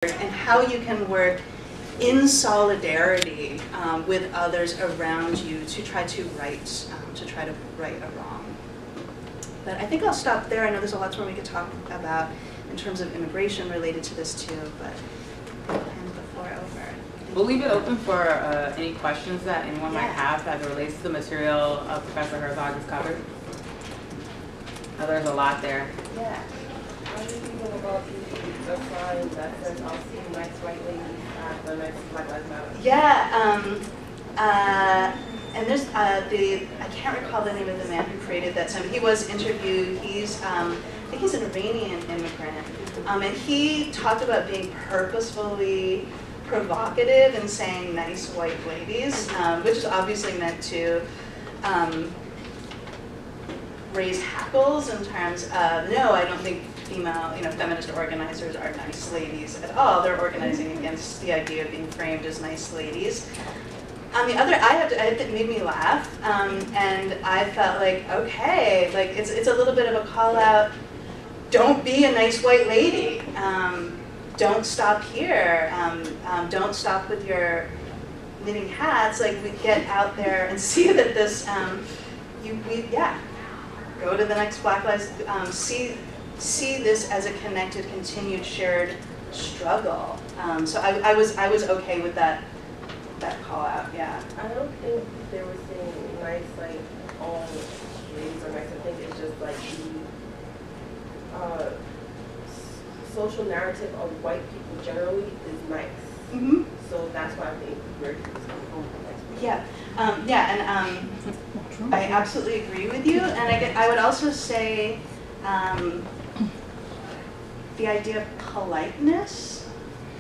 and how you can work in solidarity with others around you to try to right a wrong. But I think I'll stop there. I know there's a lot more we could talk about in terms of immigration related to this too, but I'll hand the floor over. We'll leave it open for any questions that anyone might have as it relates to the material Professor Herzog has covered. There's a lot there. Yeah. How do you feel about the sign that says, "I'll see nice white ladies after nice Black Lives Matter"? Yeah, and there's I can't recall the name of the man who created that sign, but he was interviewed. He's, I think he's an Iranian immigrant, and he talked about being purposefully provocative and saying nice white ladies, which is obviously meant to raise hackles in terms of, no, I don't think female, feminist organizers are nice ladies at all. They're organizing against the idea of being framed as nice ladies. On the other, it made me laugh, and I felt like, okay, like it's a little bit of a call out. Don't be a nice white lady. Don't stop here. Don't stop with your knitting hats. Like, we get out there and see that this, go to the next Black Lives, see this as a connected, continued, shared struggle. So I was okay with that call out. Yeah. I don't think they were saying nice, like all ladies are nice. I think it's just like the social narrative of white people generally is nice. Mm-hmm. So that's why I think we're Yeah, and I absolutely agree with you. And I would also say the idea of politeness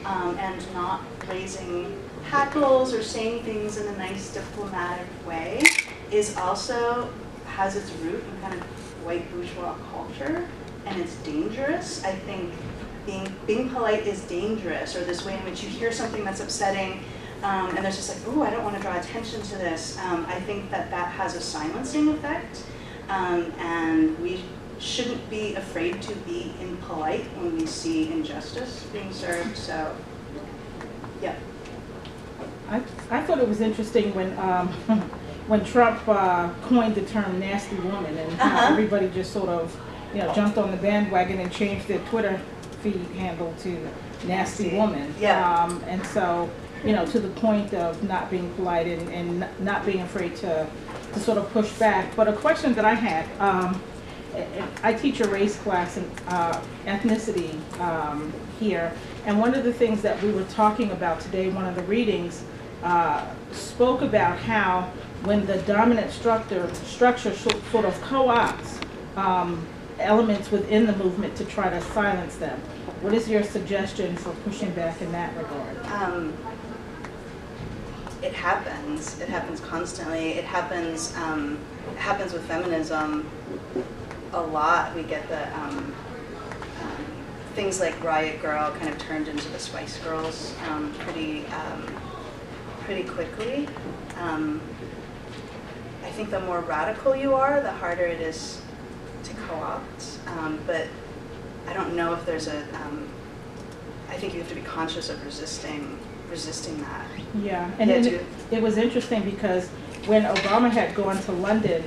and not raising hackles or saying things in a nice diplomatic way is also has its root in kind of white bourgeois culture, and it's dangerous. I think being polite is dangerous, or this way in which you hear something that's upsetting and there's just like, oh, I don't want to draw attention to this. I think that has a silencing effect, and we shouldn't be afraid to be impolite when we see injustice being served. So, yeah. I thought it was interesting when when Trump coined the term "nasty woman" and how everybody just sort of jumped on the bandwagon and changed their Twitter feed handle to "nasty woman." Yeah. And so to the point of not being polite and not being afraid to sort of push back. But a question that I had, I teach a race class in ethnicity here, and one of the things that we were talking about today, one of the readings, spoke about how when the dominant structure sort of co-opts elements within the movement to try to silence them. What is your suggestion for pushing back in that regard? It happens. It happens constantly. It happens with feminism a lot. We get the things like Riot Girl kind of turned into the Spice Girls pretty quickly. I think the more radical you are, the harder it is to co-opt. But I don't know if there's a. I think you have to be conscious of resisting that. Yeah, and it was interesting because when Obama had gone to London,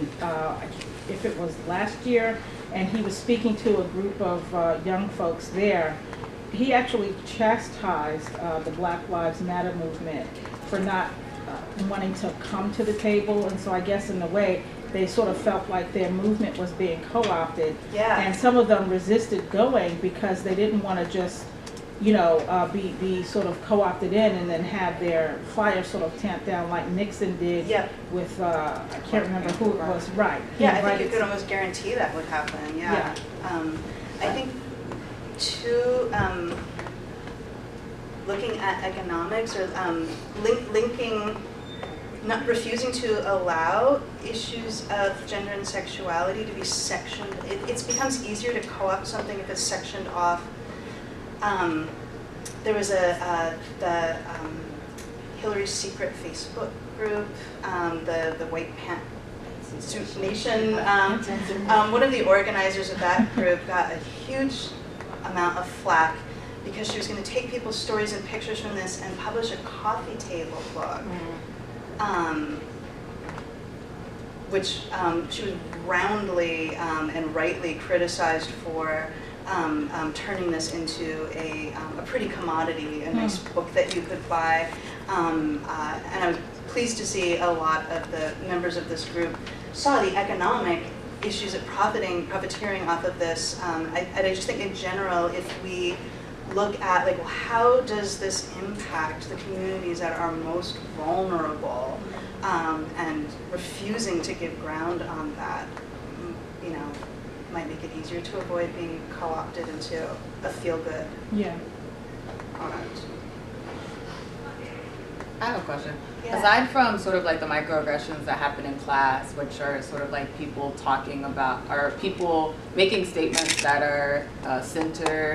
if it was last year, and he was speaking to a group of young folks there, he actually chastised the Black Lives Matter movement for not wanting to come to the table, and so I guess in a way they sort of felt like their movement was being co-opted. Yeah. And some of them resisted going because they didn't want to just be sort of co-opted in and then have their flyers sort of tamped down like Nixon did. Yep. With, I can't remember who it was, right. Yeah, I think you could almost guarantee that would happen, yeah. I think too, looking at economics or linking, not refusing to allow issues of gender and sexuality to be sectioned. It becomes easier to co-opt something if it's sectioned off. There was the Hillary's secret Facebook group, the White Pants Nation. One of the organizers of that group got a huge amount of flack because she was going to take people's stories and pictures from this and publish a coffee table book, which she was roundly and rightly criticized for turning this into a pretty commodity, a nice book that you could buy. And I was pleased to see a lot of the members of this group saw the economic issues of profiteering off of this. I just think in general, if we look at like, well, how does this impact the communities that are most vulnerable, and refusing to give ground on that, you know, might make it easier to avoid being co-opted into a feel-good product. I have a question. Yeah. Aside from sort of like the microaggressions that happen in class, which are sort of like people talking about, or people making statements that are centered